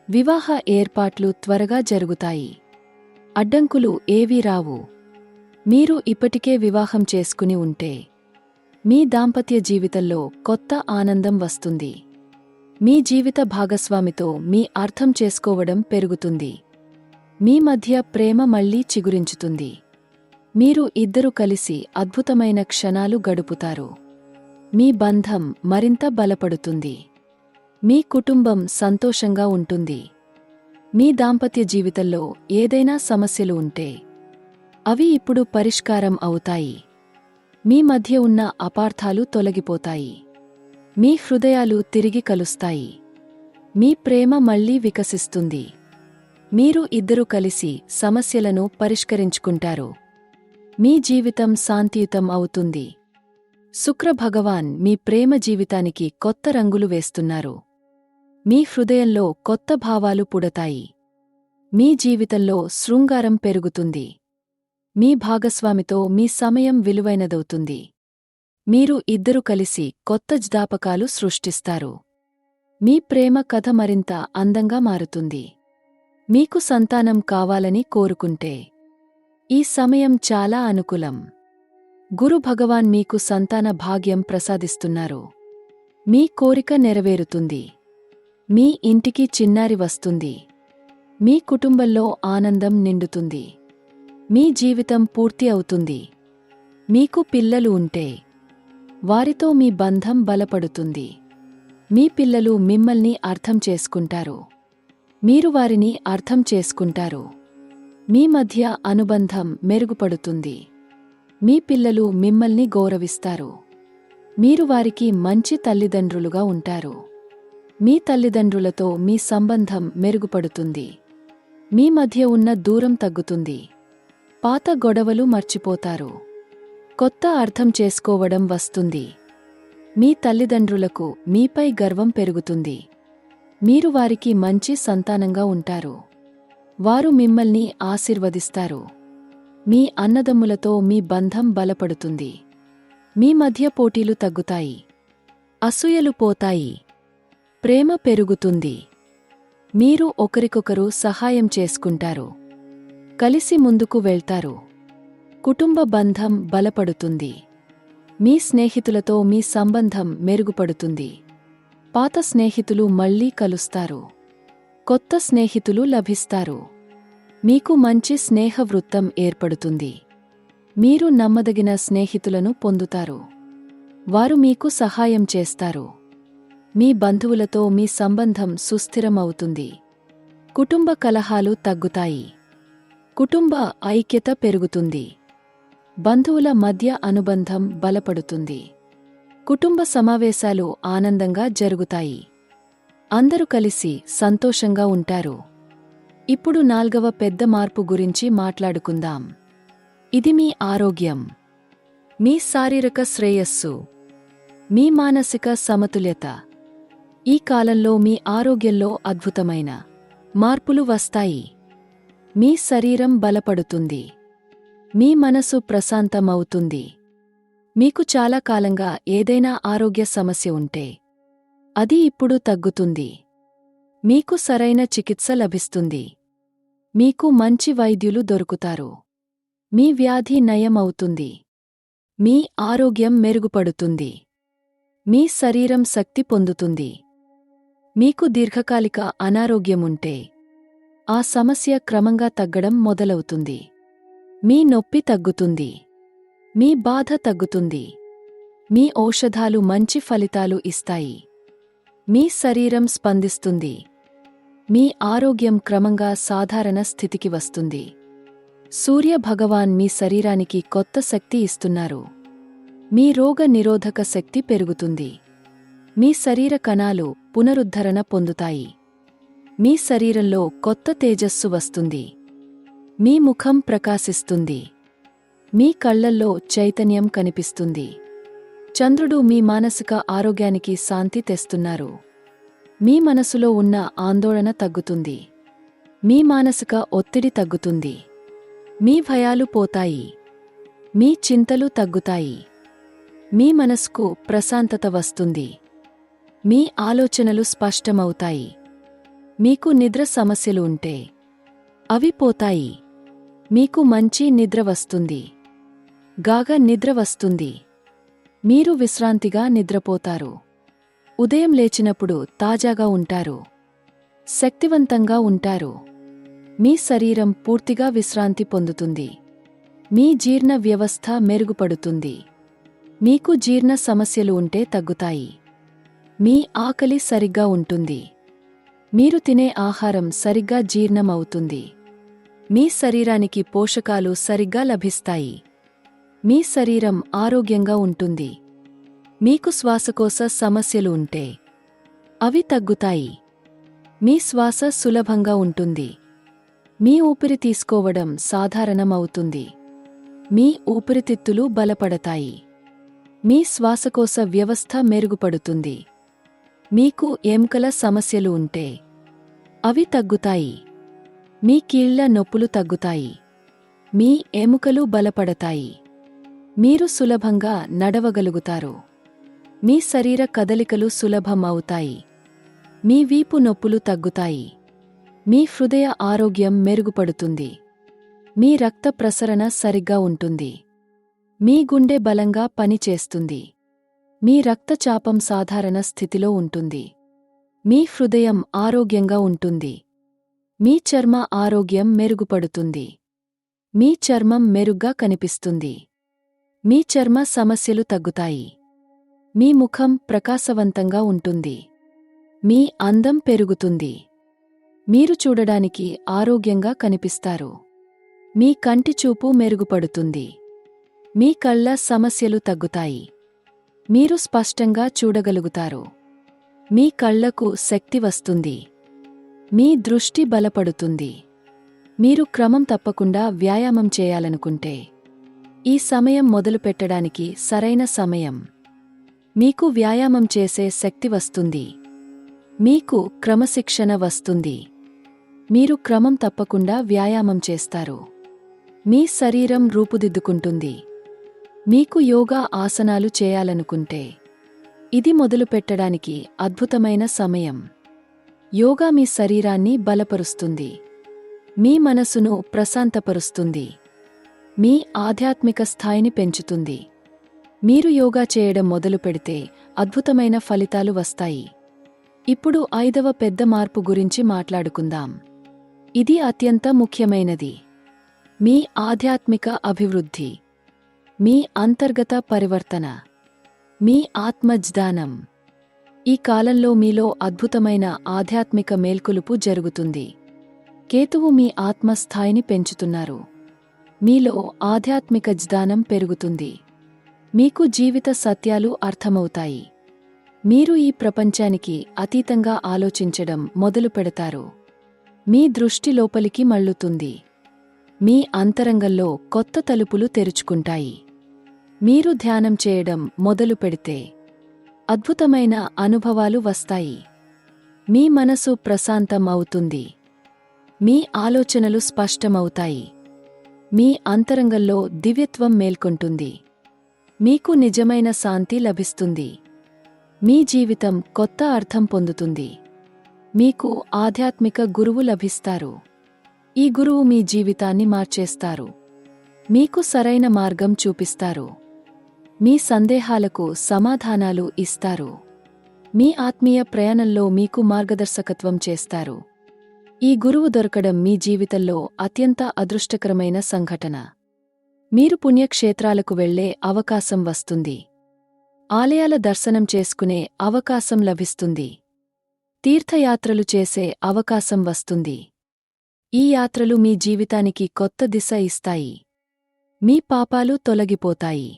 వివాహ ఏర్పాట్లు త్వరగా జరుగుతాయి. అడ్డంకులు ఏవీ రావు. మీరు ఇప్పటికే వివాహం చేసుకుని ఉంటే మీ దాంపత్య జీవితంలో కొత్త ఆనందం వస్తుంది. మీ జీవిత భాగస్వామితో మీ అర్థం చేసుకోవడం పెరుగుతుంది. మీ మధ్య ప్రేమ మళ్లీ చిగురించుతుంది. మీరు ఇద్దరు కలిసి అద్భుతమైన క్షణాలు గడుపుతారు. మీ బంధం మరింత బలపడుతుంది. మీ కుటుంబం సంతోషంగా ఉంటుంది. మీ దాంపత్య జీవితంలో ఏదైనా సమస్యలు ఉంటే అవి ఇప్పుడు పరిష్కారం అవుతాయి. మీ మధ్య ఉన్న అపార్థాలు తొలగిపోతాయి. మీ హృదయాలు తిరిగి కలుస్తాయి. మీ ప్రేమ మళ్లీ వికసిస్తుంది. మీరు ఇద్దరు కలిసి సమస్యలను పరిష్కరించుకుంటారు. మీ జీవితం శాంతియుతం అవుతుంది. శుక్ర భగవాన్ మీ ప్రేమ జీవితానికి కొత్త రంగులు వేస్తున్నారు. మీ హృదయంలో కొత్త భావాలు పుడతాయి. మీ జీవితంలో శృంగారం పెరుగుతుంది. మీ భాగస్వామితో మీ సమయం విలువైనదవుతుంది. మీరు ఇద్దరు కలిసి కొత్త జ్ఞాపకాలు సృష్టిస్తారు. మీ ప్రేమ కథ మరింత అందంగా మారుతుంది. మీకు సంతానం కావాలని కోరుకుంటే ఈ సమయం చాలా అనుకూలం. గురు భగవాన్ మీకు సంతాన భాగ్యం ప్రసాదిస్తున్నారు. మీ కోరిక నెరవేరుతుంది. మీ ఇంటికి చిన్నారి వస్తుంది. మీ కుటుంబంలో ఆనందం నిండుతుంది. మీ జీవితం పూర్తి అవుతుంది. మీకు పిల్లలు ఉంటే వారితో మీ బంధం బలపడుతుంది. మీ పిల్లలు మిమ్మల్ని అర్థం చేసుకుంటారు. మీరు వారిని అర్థం చేసుకుంటారు. మీ మధ్య అనుబంధం మెరుగుపడుతుంది. మీ పిల్లలు మిమ్మల్ని గౌరవిస్తారు. మీరు వారికి మంచి తల్లిదండ్రులుగా ఉంటారు. మీ తల్లిదండ్రులతో మీ సంబంధం మెరుగుపడుతుంది. మీ మధ్య ఉన్న దూరం తగ్గుతుంది. పాత గొడవలు మర్చిపోతారు. కొత్త అర్థం చేసుకోవడం వస్తుంది. మీ తల్లిదండ్రులకు మీపై గర్వం పెరుగుతుంది. మీరు వారికి మంచి సంతానంగా ఉంటారు. వారు మిమ్మల్ని ఆశీర్వదిస్తారు. మీ అన్నదమ్ములతో మీ బంధం బలపడుతుంది. మీ మధ్య పోటీలు తగ్గుతాయి. అసూయలు పోతాయి. ప్రేమ పెరుగుతుంది. మీరు ఒకరికొకరు సహాయం చేసుకుంటారు. కలిసి ముందుకు వెళ్తారు. కుటుంబ బంధం బలపడుతుంది. మీ స్నేహితులతో మీ సంబంధం మెరుగుపడుతుంది. పాత స్నేహితులు మళ్ళీ కలుస్తారు. కొత్త స్నేహితులు లభిస్తారు. మీకు మంచి స్నేహ వృత్తం ఏర్పడుతుంది. మీరు నమ్మదగిన స్నేహితులను పొందుతారు. వారు మీకు సహాయం చేస్తారు. మీ బంధువులతో మీ సంబంధం సుస్థిరమవుతుంది. కుటుంబ కలహాలు తగ్గుతాయి. కుటుంబ ఐక్యత పెరుగుతుంది. బంధువుల మధ్య అనుబంధం బలపడుతుంది. కుటుంబ సమావేశాలు ఆనందంగా జరుగుతాయి. అందరూ కలిసి సంతోషంగా ఉంటారు. ఇప్పుడు 4వ పెద్ద మార్పు గురించి మాట్లాడుకుందాం. ఇది మీ ఆరోగ్యం, మీ శారీరక శ్రేయస్సు, మీ మానసిక సమతుల్యత. ఈ కాలంలో మీ ఆరోగ్యంలో అద్భుతమైన మార్పులు వస్తాయి. మీ శరీరం బలపడుతుంది. మీ మనసు ప్రశాంతమవుతుంది. మీకు చాలా కాలంగా ఏదైనా ఆరోగ్య సమస్య ఉంటే అది ఇప్పుడు తగ్గుతుంది. మీకు సరైన చికిత్స లభిస్తుంది. మీకు మంచి వైద్యులు దొరుకుతారు. మీ వ్యాధి నయమవుతుంది. మీ ఆరోగ్యం మెరుగుపడుతుంది. మీ శరీరం శక్తి పొందుతుంది. మీకు దీర్ఘకాలిక అనారోగ్యముంటే ఆ సమస్య క్రమంగా తగ్గడం మొదలవుతుంది. మీ నొప్పి తగ్గుతుంది. మీ బాధ తగ్గుతుంది. మీ ఔషధాలు మంచి ఫలితాలు ఇస్తాయి. మీ శరీరం స్పందిస్తుంది. మీ ఆరోగ్యం క్రమంగా సాధారణ స్థితికి వస్తుంది. సూర్య భగవాన్ మీ శరీరానికి కొత్త శక్తి ఇస్తున్నారు. మీ రోగ నిరోధక శక్తి పెరుగుతుంది. మీ శరీర కణాలు పునరుద్ధరణ పొందుతాయి. మీ శరీరంలో కొత్త తేజస్సు వస్తుంది. మీ ముఖం ప్రకాశిస్తుంది. మీ కళ్లల్లో చైతన్యం కనిపిస్తుంది. చంద్రుడు మీ మానసిక ఆరోగ్యానికి శాంతి తెస్తున్నారు. మీ మనసులో ఉన్న ఆందోళన తగ్గుతుంది. మీ మానసిక ఒత్తిడి తగ్గుతుంది. మీ భయాలు పోతాయి. మీ చింతలు తగ్గుతాయి. మీ మనసుకు ప్రశాంతత వస్తుంది. మీ ఆలోచనలు స్పష్టమవుతాయి. మీకు నిద్ర సమస్యలు ఉంటే అవి పోతాయి. మీకు మంచి నిద్ర వస్తుంది. గాగా నిద్ర వస్తుంది. మీరు విశ్రాంతిగా నిద్రపోతారు. ఉదయం లేచినప్పుడు తాజాగా ఉంటారు. శక్తివంతంగా ఉంటారు. మీ శరీరం పూర్తిగా విశ్రాంతి పొందుతుంది. మీ జీర్ణ వ్యవస్థ మెరుగుపడుతుంది. మీకు జీర్ణ సమస్యలు ఉంటే తగ్గుతాయి. మీ ఆకలి సరిగ్గా ఉంటుంది. మీరు తినే ఆహారం సరిగ్గా జీర్ణమవుతుంది. మీ శరీరానికి పోషకాలు సరిగ్గా లభిస్తాయి. మీ శరీరం ఆరోగ్యంగా ఉంటుంది. మీకు శ్వాసకోశ సమస్యలు ఉంటే అవి తగ్గుతాయి. మీ శ్వాస సులభంగా ఉంటుంది. మీ ఊపిరి తీసుకోవడం సాధారణమవుతుంది. మీ ఊపిరితిత్తులు బలపడతాయి. మీ శ్వాసకోశ వ్యవస్థ మెరుగుపడుతుంది. మీకు ఎముకల సమస్యలు ఉంటే అవి తగ్గుతాయి. మీ కీళ్ల నొప్పులు తగ్గుతాయి. మీ ఎముకలు బలపడతాయి. మీరు సులభంగా నడవగలుగుతారు. మీ శరీర కదలికలు సులభమవుతాయి. మీ వీపు నొప్పులు తగ్గుతాయి. మీ హృదయ ఆరోగ్యం మెరుగుపడుతుంది. మీ రక్త ప్రసరణ సరిగ్గా ఉంటుంది. మీ గుండె బలంగా పనిచేస్తుంది. మీ రక్తచాపం సాధారణ స్థితిలో ఉంటుంది. మీ హృదయం ఆరోగ్యంగా ఉంటుంది. మీ చర్మ ఆరోగ్యం మెరుగుపడుతుంది. మీ చర్మం మెరుగ్గా కనిపిస్తుంది. మీ చర్మ సమస్యలు తగ్గుతాయి. మీ ముఖం ప్రకాశవంతంగా ఉంటుంది. మీ అందం పెరుగుతుంది. మీరు చూడడానికి ఆరోగ్యంగా కనిపిస్తారు. మీ కంటి చూపు మెరుగుపడుతుంది. మీ కళ్ళ సమస్యలు తగ్గుతాయి. మీరు స్పష్టంగా చూడగలుగుతారు. మీ కళ్లకు శక్తి వస్తుంది. మీ దృష్టి బలపడుతుంది. మీరు క్రమం తప్పకుండా వ్యాయామం చేయాలనుకుంటే ఈ సమయం మొదలుపెట్టడానికి సరైన సమయం. మీకు వ్యాయామం చేసే శక్తి వస్తుంది. మీకు క్రమశిక్షణ వస్తుంది. మీరు క్రమం తప్పకుండా వ్యాయామం చేస్తారు. మీ శరీరం రూపుదిద్దుకుంటుంది. మీకు యోగా ఆసనాలు చేయాలనుకుంటే ఇది మొదలుపెట్టడానికి అద్భుతమైన సమయం. యోగా మీ శరీరాన్ని బలపరుస్తుంది. మీ మనసును ప్రశాంతపరుస్తుంది. మీ ఆధ్యాత్మిక స్థాయిని పెంచుతుంది. మీరు యోగా చేయడం మొదలుపెడితే అద్భుతమైన ఫలితాలు వస్తాయి. ఇప్పుడు 5వ పెద్ద మార్పు గురించి మాట్లాడుకుందాం. ఇది అత్యంత ముఖ్యమైనది. మీ ఆధ్యాత్మిక అభివృద్ధి, మీ అంతర్గత పరివర్తన, మీ ఆత్మజ్ఞానం. ఈ కాలంలో మీలో అద్భుతమైన ఆధ్యాత్మిక మేల్కొలుపు జరుగుతుంది. కేతువు మీ ఆత్మస్థాయిని పెంచుతున్నారు. మీలో ఆధ్యాత్మిక జ్ఞానం పెరుగుతుంది. మీకు జీవిత సత్యాలు అర్థమవుతాయి. మీరు ఈ ప్రపంచానికి అతీతంగా ఆలోచించడం మొదలుపెడతారు. మీ దృష్టి లోపలికి మళ్ళుతుంది. మీ అంతరంగంలో కొత్త తలుపులు తెరుచుకుంటాయి. మీరు ధ్యానం చేయడం మొదలుపెడితే అద్భుతమైన అనుభవాలు వస్తాయి. మీ మనసు ప్రశాంతం అవుతుంది. మీ ఆలోచనలు స్పష్టమవుతాయి. మీ అంతరంగంలో దివ్యత్వం మేల్కొంటుంది. మీకు నిజమైన శాంతి లభిస్తుంది. మీ జీవితం కొత్త అర్థం పొందుతుంది. మీకు ఆధ్యాత్మిక గురువు లభిస్తారు. ఈ గురువు మీ జీవితాన్ని మార్చేస్తారు. మీకు సరైన మార్గం చూపిస్తారు. మీ సందేహాలకు సమాధానాలు ఇస్తారు. మీ ఆత్మీయ ప్రయాణంలో మీకు మార్గదర్శకత్వం చేస్తారు. ఈ గురువు దొరకడం మీ జీవితంలో అత్యంత అదృష్టకరమైన సంఘటన. మీరు పుణ్యక్షేత్రాలకు వెళ్లే అవకాశం వస్తుంది. ఆలయాల దర్శనం చేసుకునే అవకాశం లభిస్తుంది. తీర్థయాత్రలు చేసే అవకాశం వస్తుంది. ఈ యాత్రలు మీ జీవితానికి కొత్త దిశ ఇస్తాయి. మీ పాపాలు తొలగిపోతాయి.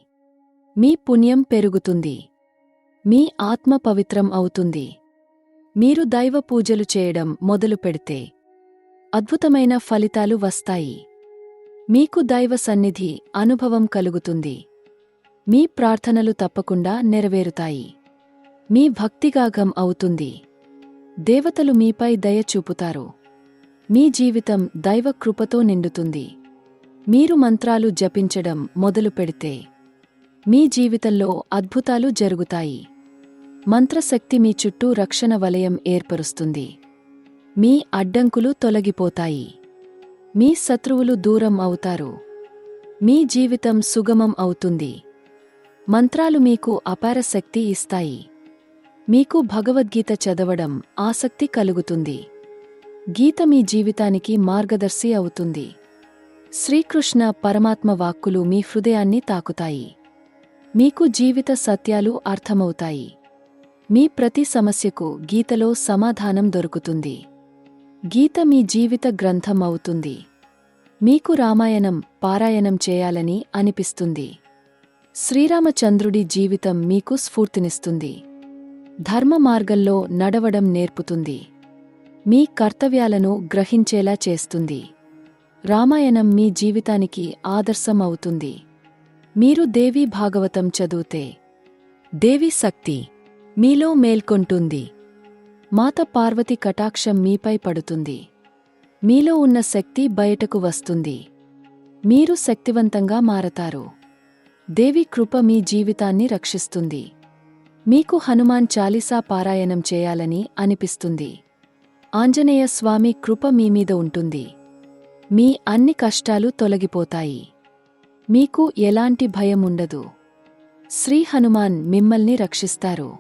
మీ పుణ్యం పెరుగుతుంది. మీ ఆత్మ పవిత్రం అవుతుంది. మీరు దైవ పూజలు చేయడం మొదలుపెడితే అద్భుతమైన ఫలితాలు వస్తాయి. మీకు దైవ సన్నిధి అనుభవం కలుగుతుంది. మీ ప్రార్థనలు తప్పకుండా నెరవేరుతాయి. మీ భక్తిగాఘం అవుతుంది. దేవతలు మీపై దయ చూపుతారు. మీ జీవితం దైవ కృపతో నిండుతుంది. మీరు మంత్రాలు జపించడం మొదలుపెడితే మీ జీవితంలో అద్భుతాలు జరుగుతాయి. మంత్రశక్తి మీ చుట్టూ రక్షణ వలయం ఏర్పరుస్తుంది. మీ అడ్డంకులు తొలగిపోతాయి. మీ శత్రువులు దూరం అవుతారు. మీ జీవితం సుగమం అవుతుంది. మంత్రాలు మీకు అపార శక్తి ఇస్తాయి. మీకు భగవద్గీత చదవడం ఆసక్తి కలుగుతుంది. గీత మీ జీవితానికి మార్గదర్శి అవుతుంది. శ్రీకృష్ణ పరమాత్మ వాక్కులు మీ హృదయాన్ని తాకుతాయి. మీకు జీవిత సత్యాలు అర్థమవుతాయి. మీ ప్రతి సమస్యకు గీతలో సమాధానం దొరుకుతుంది. గీత మీ జీవిత గ్రంథం అవుతుంది. మీకు రామాయణం పారాయణం చేయాలని అనిపిస్తుంది. శ్రీరామచంద్రుడి జీవితం మీకు స్ఫూర్తినిస్తుంది. ధర్మ మార్గంలో నడవడం నేర్పుతుంది. మీ కర్తవ్యాలను గ్రహించేలా చేస్తుంది. రామాయణం మీ జీవితానికి ఆదర్శం అవుతుంది. మీరు దేవీ భాగవతం చదివితే దేవి శక్తి మీలో మేల్కొంటుంది. మాత పార్వతి కటాక్షం మీపై పడుతుంది. మీలో ఉన్న శక్తి బయటకు వస్తుంది. మీరు శక్తివంతంగా మారతారు. దేవి కృప మీ జీవితాన్ని రక్షిస్తుంది. మీకు హనుమాన్ చాలీసా పారాయణం చేయాలని అనిపిస్తుంది. ఆంజనేయ స్వామి కృప మీమీద ఉంటుంది. మీ అన్ని కష్టాలు తొలగిపోతాయి. మీకు ఎలాంటి భయం ఉండదు. శ్రీ హనుమాన్ మిమ్మల్ని రక్షిస్తారు.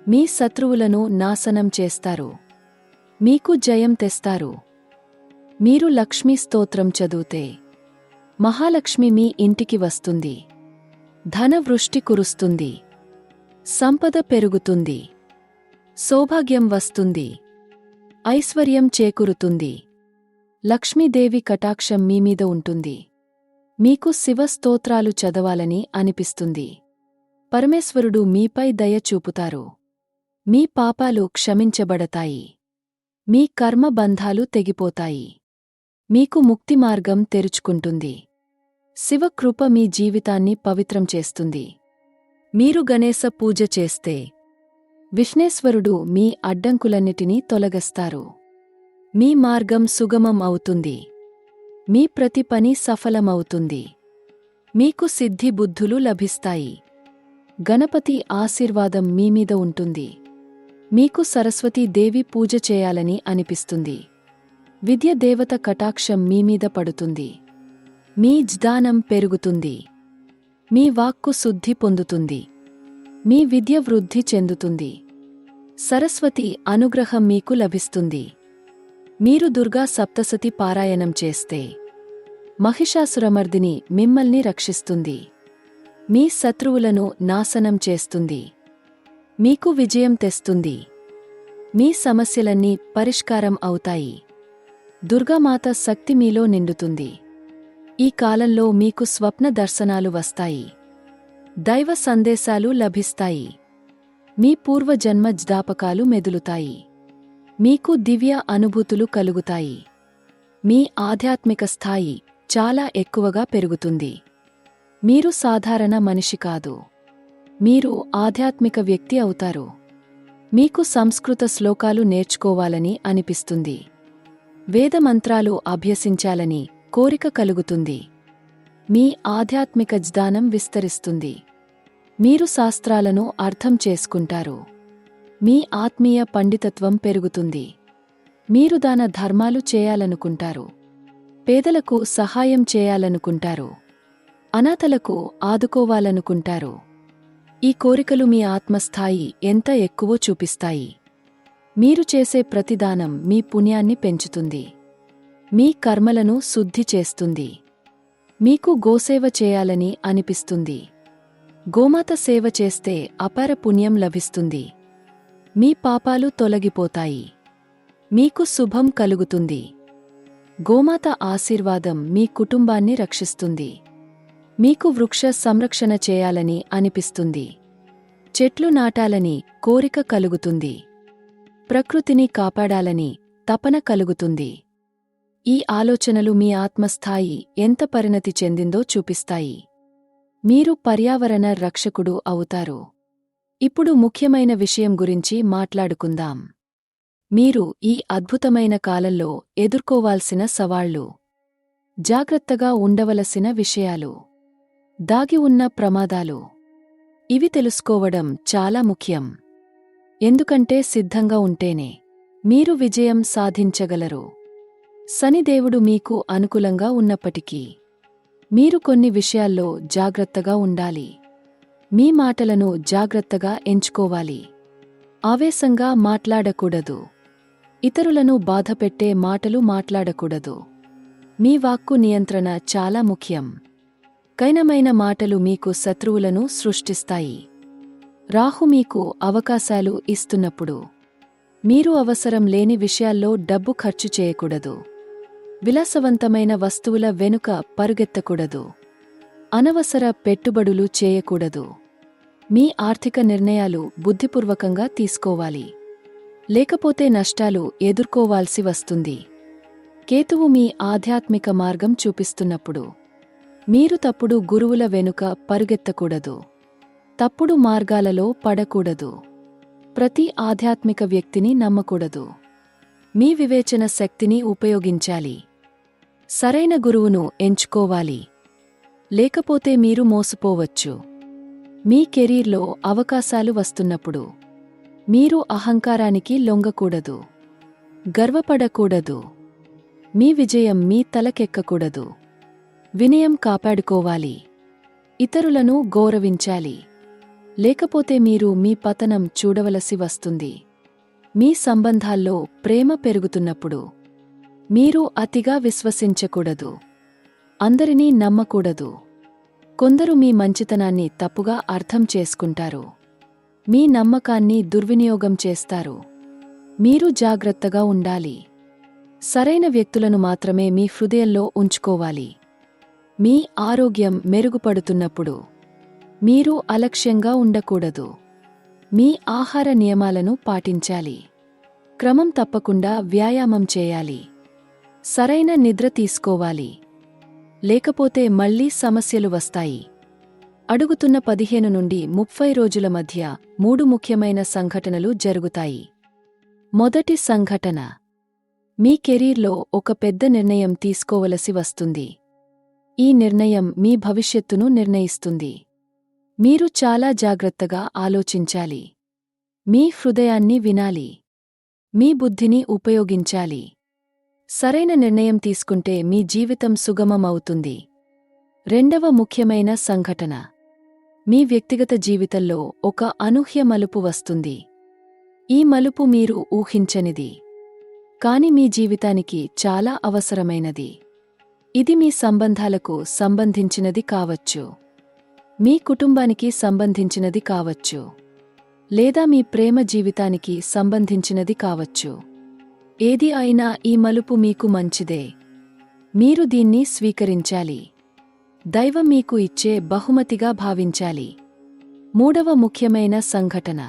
మీ శత్రువులను నాశనం చేస్తారు. మీకు జయం తెస్తారు. మీరు లక్ష్మీ స్తోత్రం చదివితే మహాలక్ష్మి మీ ఇంటికి వస్తుంది. ధనవృష్టి కురుస్తుంది. సంపద పెరుగుతుంది. సౌభాగ్యం వస్తుంది. ఐశ్వర్యం చేకూరుతుంది. లక్ష్మీదేవి కటాక్షం మీమీద ఉంటుంది. మీకు శివ స్తోత్రాలు చదవాలని అనిపిస్తుంది. పరమేశ్వరుడు మీపై దయ చూపుతారు. మీ పాపాలు క్షమించబడతాయి. మీ కర్మబంధాలు తెగిపోతాయి. మీకు ముక్తి మార్గం తెరుచుకుంటుంది. శివకృప మీ జీవితాన్ని పవిత్రం చేస్తుంది. మీరు గణేశ పూజ చేస్తే విఘ్నేశ్వరుడు మీ అడ్డంకులన్నిటినీ తొలగిస్తారు. మీ మార్గం సుగమం అవుతుంది. మీ ప్రతి పని సఫలమవుతుంది. మీకు సిద్ధి బుద్ధులు లభిస్తాయి. గణపతి ఆశీర్వాదం మీమీద ఉంటుంది. మీకు సరస్వతీదేవి పూజ చేయాలని అనిపిస్తుంది. విద్య దేవత కటాక్షం మీమీద పడుతుంది. మీ జ్ఞానం పెరుగుతుంది. మీ వాక్కు శుద్ధి పొందుతుంది. మీ విద్య వృద్ధి చెందుతుంది. సరస్వతి అనుగ్రహం మీకు లభిస్తుంది. మీరు దుర్గా సప్తసతి పారాయణం చేస్తే మహిషాసురమర్దిని మిమ్మల్ని రక్షిస్తుంది. మీ శత్రువులను నాశనం చేస్తుంది. మీకు విజయం తెస్తుంది. మీ సమస్యలన్నీ పరిష్కారం అవుతాయి. దుర్గామాత శక్తి మీలో నిండుతుంది. ఈ కాలంలో మీకు స్వప్న దర్శనాలు వస్తాయి. దైవ సందేశాలు లభిస్తాయి. మీ పూర్వజన్మ జ్ఞాపకాలు మెదులుతాయి. మీకు దివ్య అనుభూతులు కలుగుతాయి. మీ ఆధ్యాత్మిక స్థాయి చాలా ఎక్కువగా పెరుగుతుంది. మీరు సాధారణ మనిషి కాదు. మీరు ఆధ్యాత్మిక వ్యక్తి అవుతారు. మీకు సంస్కృత శ్లోకాలు నేర్చుకోవాలని అనిపిస్తుంది. వేదమంత్రాలు అభ్యసించాలని కోరిక కలుగుతుంది. మీ ఆధ్యాత్మిక జ్ఞానం విస్తరిస్తుంది. మీరు శాస్త్రాలను అర్థం చేసుకుంటారు. మీ ఆత్మీయ పండితత్వం పెరుగుతుంది. మీరు దాన ధర్మాలు చేయాలనుకుంటారు. పేదలకు సహాయం చేయాలనుకుంటారు. అనాథలకు ఆదుకోవాలనుకుంటారు. ఈ కోరికలు మీ ఆత్మస్థాయి ఎంత ఎక్కువో చూపిస్తాయి. మీరు చేసే ప్రతిదానం మీ పుణ్యాన్ని పెంచుతుంది. మీ కర్మలను శుద్ధి చేస్తుంది. మీకు గోసేవ చేయాలని అనిపిస్తుంది. గోమాత సేవ చేస్తే అపార పుణ్యం లభిస్తుంది. మీ పాపాలు తొలగిపోతాయి. మీకు శుభం కలుగుతుంది. గోమాత ఆశీర్వాదం మీ కుటుంబాన్ని రక్షిస్తుంది. మీకు వృక్ష సంరక్షణ చేయాలని అనిపిస్తుంది. చెట్లు నాటాలని కోరిక కలుగుతుంది. ప్రకృతిని కాపాడాలని తపన కలుగుతుంది. ఈ ఆలోచనలు మీ ఆత్మస్థాయి ఎంత పరిణతి చెందిందో చూపిస్తాయి. మీరు పర్యావరణ రక్షకుడు అవుతారు. ఇప్పుడు ముఖ్యమైన విషయం గురించి మాట్లాడుకుందాం. మీరు ఈ అద్భుతమైన కాలంలో ఎదుర్కోవాల్సిన సవాళ్లు, జాగ్రత్తగా ఉండవలసిన విషయాలు, దాగి ఉన్న ప్రమాదాలు. ఇవి తెలుసుకోవడం చాలా ముఖ్యం. ఎందుకంటే సిద్ధంగా ఉంటేనే మీరు విజయం సాధించగలరు. శనిదేవుడు మీకు అనుకూలంగా ఉన్నప్పటికీ మీరు కొన్ని విషయాల్లో జాగ్రత్తగా ఉండాలి. మీ మాటలను జాగ్రత్తగా ఎంచుకోవాలి. ఆవేశంగా మాట్లాడకూడదు. ఇతరులను బాధపెట్టే మాటలు మాట్లాడకూడదు. మీ వాక్కు నియంత్రణ చాలా ముఖ్యం. కఠినమైన మాటలు మీకు శత్రువులను సృష్టిస్తాయి. రాహు మీకు అవకాశాలు ఇస్తున్నప్పుడు మీరు అవసరం లేని విషయాల్లో డబ్బు ఖర్చు చేయకూడదు. విలాసవంతమైన వస్తువుల వెనుక పరుగెత్తకూడదు. అనవసర పెట్టుబడులు చేయకూడదు. మీ ఆర్థిక నిర్ణయాలు బుద్ధిపూర్వకంగా తీసుకోవాలి. లేకపోతే నష్టాలు ఎదుర్కోవాల్సి వస్తుంది. కేతువు మీ ఆధ్యాత్మిక మార్గం చూపిస్తున్నప్పుడు మీరు తప్పుడు గురువుల వెనుక పరుగెత్తకూడదు. తప్పుడు మార్గాలలో పడకూడదు. ప్రతి ఆధ్యాత్మిక వ్యక్తిని నమ్మకూడదు. మీ వివేచన శక్తిని ఉపయోగించాలి. సరైన గురువును ఎంచుకోవాలి. లేకపోతే మీరు మోసపోవచ్చు. మీ కెరీర్లో అవకాశాలు వస్తున్నప్పుడు మీరు అహంకారానికి లొంగకూడదు. గర్వపడకూడదు. మీ విజయం మీ తలకెక్కకూడదు. వినయం కాపాడుకోవాలి. ఇతరులను గౌరవించాలి. లేకపోతే మీరు మీ పతనం చూడవలసి వస్తుంది. మీ సంబంధాల్లో ప్రేమ పెరుగుతున్నప్పుడు మీరు అతిగా విశ్వసించకూడదు. అందరినీ నమ్మకూడదు. కొందరు మీ మంచితనాన్ని తప్పుగా అర్థం చేసుకుంటారు. మీ నమ్మకాన్ని దుర్వినియోగం చేస్తారు. మీరు జాగ్రత్తగా ఉండాలి. సరైన వ్యక్తులను మాత్రమే మీ హృదయంలో ఉంచుకోవాలి. మీ ఆరోగ్యం మెరుగుపడుతున్నప్పుడు మీరు అలక్ష్యంగా ఉండకూడదు. మీ ఆహార నియమాలను పాటించాలి. క్రమం తప్పకుండా వ్యాయామం చేయాలి. సరైన నిద్ర తీసుకోవాలి. లేకపోతే మళ్లీ సమస్యలు వస్తాయి. అడుగుతున్న 15 నుండి 30 రోజుల మధ్య 3 ముఖ్యమైన సంఘటనలు జరుగుతాయి. మొదటి సంఘటన. మీ కెరీర్లో ఒక పెద్ద నిర్ణయం తీసుకోవలసి వస్తుంది. ఈ నిర్ణయం మీ భవిష్యత్తును నిర్ణయిస్తుంది. మీరు చాలా జాగ్రత్తగా ఆలోచించాలి. మీ హృదయాన్ని వినాలి. మీ బుద్ధిని ఉపయోగించాలి. సరైన నిర్ణయం తీసుకుంటే మీ జీవితం సుగమమవుతుంది. రెండవ ముఖ్యమైన సంఘటన. మీ వ్యక్తిగత జీవితంలో ఒక అనూహ్య మలుపు వస్తుంది. ఈ మలుపు మీరు ఊహించనిది. కాని మీ జీవితానికి చాలా అవసరమైనది. ఇది మీ సంబంధాలకు సంబంధించినది కావచ్చు. మీ కుటుంబానికి సంబంధించినది కావచ్చు. లేదా మీ ప్రేమ జీవితానికి సంబంధించినది కావచ్చు. ఏది అయినా ఈ మలుపు మీకు మంచిదే. మీరు దీన్ని స్వీకరించాలి. దైవం మీకు ఇచ్చే బహుమతిగా భావించాలి. మూడవ ముఖ్యమైన సంఘటన.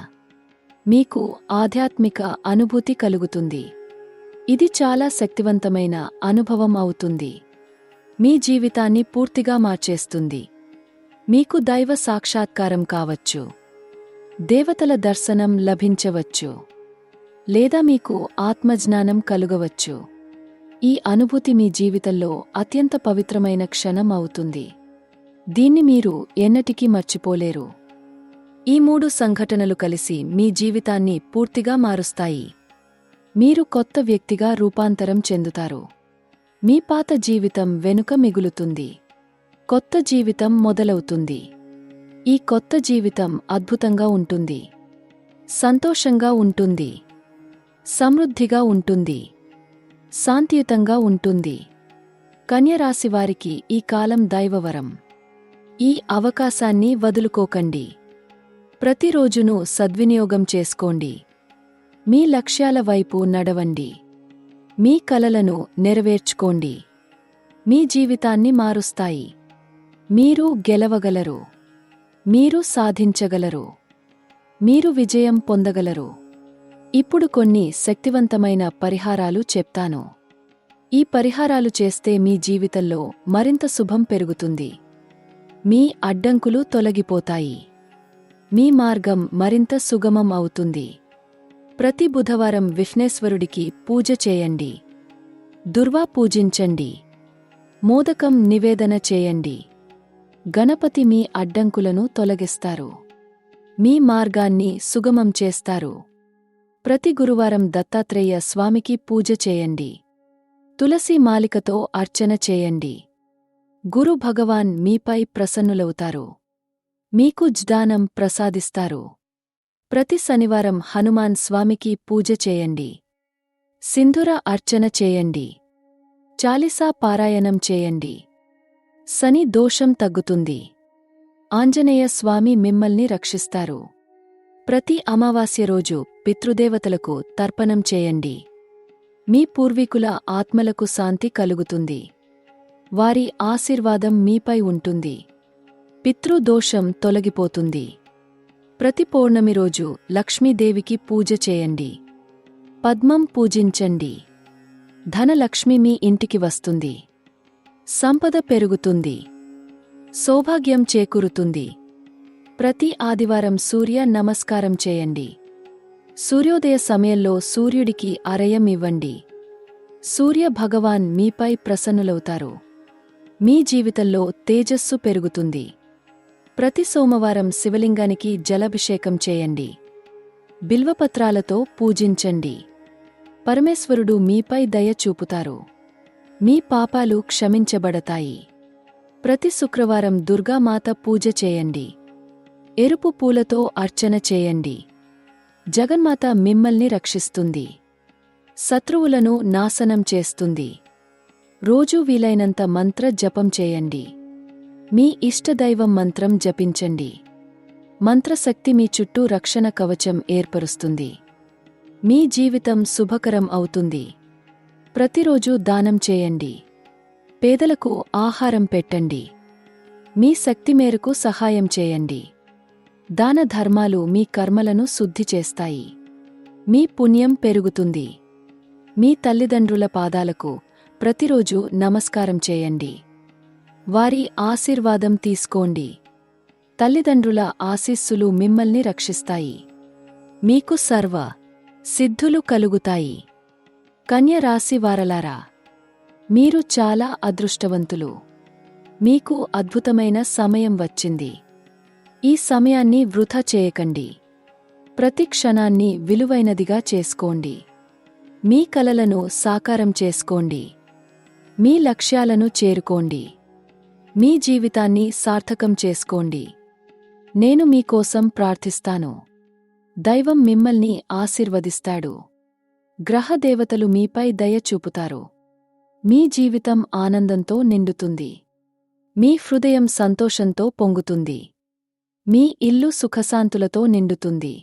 మీకు ఆధ్యాత్మిక అనుభూతి కలుగుతుంది. ఇది చాలా శక్తివంతమైన అనుభవం అవుతుంది. మీ జీవితాన్ని పూర్తిగా మార్చేస్తుంది. మీకు దైవ సాక్షాత్కారం కావచ్చు. దేవతల దర్శనం లభించవచ్చు. లేదా మీకు ఆత్మజ్ఞానం కలుగవచ్చు. ఈ అనుభూతి మీ జీవితంలో అత్యంత పవిత్రమైన క్షణం అవుతుంది. దీన్ని మీరు ఎన్నటికీ మర్చిపోలేరు. ఈ 3 సంఘటనలు కలిసి మీ జీవితాన్ని పూర్తిగా మారుస్తాయి. మీరు కొత్త వ్యక్తిగా రూపాంతరం చెందుతారు. మీ పాత జీవితం వెనుక మిగులుతుంది. కొత్త జీవితం మొదలవుతుంది. ఈ కొత్త జీవితం అద్భుతంగా ఉంటుంది. సంతోషంగా ఉంటుంది. సమృద్ధిగా ఉంటుంది. శాంతియుతంగా ఉంటుంది. కన్యరాశివారికి ఈ కాలం దైవవరం. ఈ అవకాశాన్ని వదులుకోకండి. ప్రతిరోజునూ సద్వినియోగం చేసుకోండి. మీ లక్ష్యాల వైపు నడవండి. మీ కలలను నెరవేర్చుకోండి. మీ జీవితాన్ని మారుస్తాయి. మీరు గెలవగలరు. మీరు సాధించగలరు. మీరు విజయం పొందగలరు. ఇప్పుడు కొన్ని శక్తివంతమైన పరిహారాలు చెప్తాను. ఈ పరిహారాలు చేస్తే మీ జీవితంలో మరింత శుభం పెరుగుతుంది. మీ అడ్డంకులు తొలగిపోతాయి. మీ మార్గం మరింత సుగమం అవుతుంది. ప్రతి బుధవారం విఘ్నేశ్వరుడికి పూజ చేయండి. దుర్వా పూజించండి. మోదకం నివేదన చేయండి. గణపతి మీ అడ్డంకులను తొలగిస్తారు. మీ మార్గాన్ని సుగమం చేస్తారు. ప్రతి గురువారం దత్తాత్రేయ స్వామికి పూజ చేయండి. తులసి మాలికతో అర్చన చేయండి. గురు భగవాన్ మీపై ప్రసన్నులవుతారు. మీకు జ్ఞానం ప్రసాదిస్తారు. ప్రతి శనివారం హనుమాన్ స్వామికి పూజ చేయండి. సింధూర అర్చన చేయండి. చాలీసా పారాయణం చేయండి. శని దోషం తగ్గుతుంది. ఆంజనేయ స్వామి మిమ్మల్ని రక్షిస్తారు. ప్రతి అమావాస్య రోజు పితృదేవతలకు తర్పణం చేయండి. మీ పూర్వీకుల ఆత్మలకు శాంతి కలుగుతుంది. వారి ఆశీర్వాదం మీపై ఉంటుంది. పితృదోషం తొలగిపోతుంది. ప్రతి పౌర్ణమి రోజు లక్ష్మీదేవికి పూజ చేయండి. పద్మం పూజించండి. ధనలక్ష్మి మీ ఇంటికి వస్తుంది. సంపద పెరుగుతుంది. సౌభాగ్యం చేకూరుతుంది. ప్రతి ఆదివారం సూర్య నమస్కారం చేయండి. సూర్యోదయ సమయంలో సూర్యుడికి అరయం ఇవ్వండి. సూర్య భగవాన్ మీపై ప్రసన్నులవుతారు. మీ జీవితంలో తేజస్సు పెరుగుతుంది. ప్రతి సోమవారం శివలింగానికి జలాభిషేకం చేయండి. బిల్వపత్రాలతో పూజించండి. పరమేశ్వరుడు మీపై దయ చూపుతారు. మీ పాపాలు క్షమించబడతాయి. ప్రతి శుక్రవారం దుర్గామాత పూజ చేయండి. ఎరుపు పూలతో అర్చన చేయండి. జగన్మాత మిమ్మల్ని రక్షిస్తుంది. శత్రువులను నాశనం చేస్తుంది. రోజూ వీలైనంత మంత్ర జపం చేయండి. మీ ఇష్టదైవం మంత్రం జపించండి. మంత్రశక్తి మీ చుట్టూ రక్షణ కవచం ఏర్పరుస్తుంది. మీ జీవితం శుభకరం అవుతుంది. ప్రతిరోజూ దానం చేయండి. పేదలకు ఆహారం పెట్టండి. మీ శక్తి మేరకు సహాయం చేయండి. దాన ధర్మాలు మీ కర్మలను శుద్ధి చేస్తాయి. మీ పుణ్యం పెరుగుతుంది. మీ తల్లిదండ్రుల పాదాలకు ప్రతిరోజు నమస్కారం చేయండి. వారి ఆశీర్వాదం తీసుకోండి. తల్లిదండ్రుల ఆశీస్సులు మిమ్మల్ని రక్షిస్తాయి. మీకు సర్వ సిద్ధులు కలుగుతాయి. కన్య రాశి వారలారా, మీరు చాలా అదృష్టవంతులు. మీకు అద్భుతమైన సమయం వచ్చింది. ఈ సమయాన్ని వృథా చేయకండి. ప్రతి క్షణాన్ని విలువైనదిగా చేసుకోండి. మీ కలలను సాకారం చేసుకోండి. మీ లక్ష్యాలను చేరుకోండి. మీ జీవితాన్ని సార్థకం చేసుకోండి. నేను మీకోసం ప్రార్థిస్తాను. దైవం మిమ్మల్ని ఆశీర్వదిస్తాడు. గ్రహదేవతలు మీపై దయ చూపుతారు. మీ జీవితం ఆనందంతో నిండుతుంది. మీ హృదయం సంతోషంతో పొంగుతుంది. మీ ఇల్లు సుఖశాంతులతో నిండుతుంది.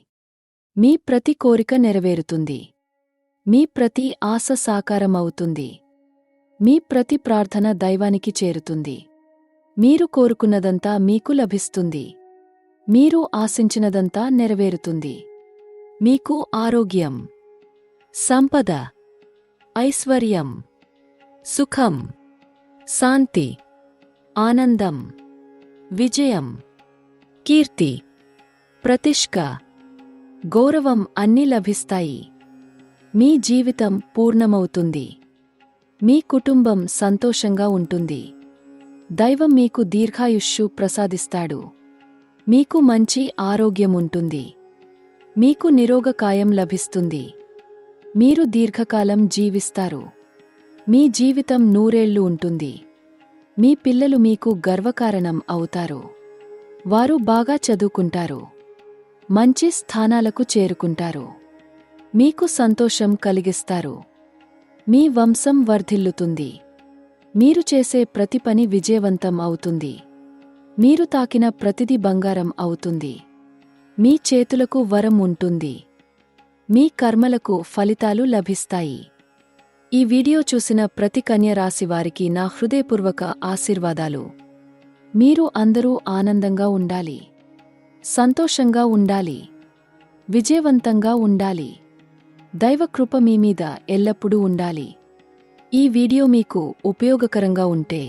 మీ ప్రతి కోరిక నెరవేరుతుంది. మీ ప్రతి ఆశ సాకారమవుతుంది. మీ ప్రతి ప్రార్థన దైవానికి చేరుతుంది. మీరు కోరుకున్నదంతా మీకు లభిస్తుంది. మీరు ఆశించినదంతా నెరవేరుతుంది. మీకు ఆరోగ్యం, సంపద, ఐశ్వర్యం, సుఖం, శాంతి, ఆనందం, విజయం, కీర్తి, ప్రతిష్ఠ, గౌరవం అన్నీ లభిస్తాయి. మీ జీవితం పూర్ణమవుతుంది. మీ కుటుంబం సంతోషంగా ఉంటుంది. దైవం మీకు దీర్ఘాయుష్షు ప్రసాదిస్తాడు. మీకు మంచి ఆరోగ్యముంటుంది. మీకు నిరోగకాయం లభిస్తుంది. మీరు దీర్ఘకాలం జీవిస్తారు. మీ జీవితం 100 ఏళ్లు ఉంటుంది. మీ పిల్లలు మీకు గర్వకారణం అవుతారు. వారు బాగా చదువుకుంటారు. మంచి స్థానాలకు చేరుకుంటారు. మీకు సంతోషం కలిగిస్తారు. మీ వంశం వర్ధిల్లుతుంది. మీరు చేసే ప్రతి పని విజయవంతం అవుతుంది. మీరు తాకిన ప్రతిదీ బంగారం అవుతుంది. మీ చేతులకు వరం ఉంటుంది. మీ కర్మలకు ఫలితాలు లభిస్తాయి. ఈ వీడియో చూసిన ప్రతి కన్య రాశి వారికి నా హృదయపూర్వక ఆశీర్వాదాలు. మీరు అందరూ ఆనందంగా ఉండాలి. సంతోషంగా ఉండాలి. విజయవంతంగా ఉండాలి. దైవకృప మీ మీద ఎల్లప్పుడూ ఉండాలి. ఈ వీడియో మీకు ఉపయోగకరంగా ఉంటే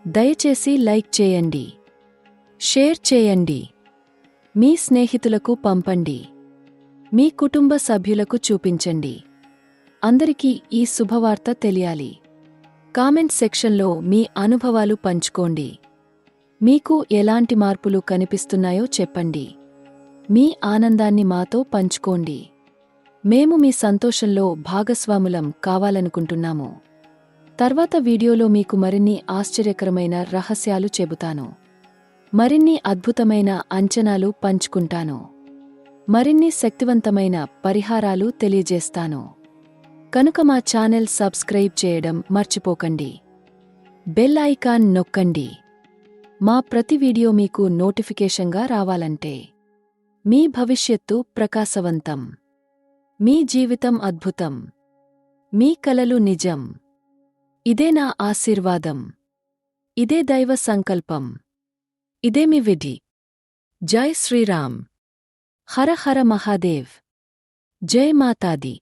దయచేసి లైక్ చేయండి. షేర్ చేయండి. మీ స్నేహితులకు పంపండి. మీ కుటుంబ సభ్యులకు చూపించండి. అందరికీ ఈ శుభవార్త తెలియాలి. కామెంట్ సెక్షన్లో మీ అనుభవాలు పంచుకోండి. మీకు ఎలాంటి మార్పులు కనిపిస్తున్నాయో చెప్పండి. మీ ఆనందాన్ని మాతో పంచుకోండి. మేము మీ సంతోషంలో భాగస్వాములం కావాలనుకుంటున్నాము. తర్వాత వీడియోలో మీకు మరిన్ని ఆశ్చర్యకరమైన రహస్యాలు చెబుతాను. మరిన్ని అద్భుతమైన అంచనాలు పంచుకుంటాను. మరిన్ని శక్తివంతమైన పరిహారాలు తెలియజేస్తాను. కనుక మా ఛానల్ సబ్స్క్రైబ్ చేయడం మర్చిపోకండి. బెల్ ఐకాన్ నొక్కండి. మా ప్రతి వీడియో మీకు నోటిఫికేషన్గా రావాలంటే మీ భవిష్యత్తు ప్రకాశవంతం. మీ జీవితం అద్భుతం. మీ కలలు నిజం. ఇదే నా ఆశీర్వాదం. ఇదే దైవ సంకల్పం. ఇదే మీ విధి. జై శ్రీరామ్. హర హర మహాదేవ్. జై మాతాది.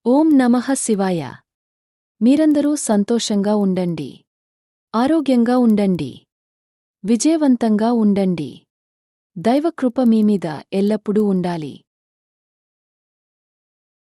ఓం నమః శివాయ. మీరందరూ సంతోషంగా ఉండండి. ఆరోగ్యంగా ఉండండి. విజయవంతంగా ఉండండి. దైవకృప మీ మీద ఎల్లప్పుడూ ఉండాలి.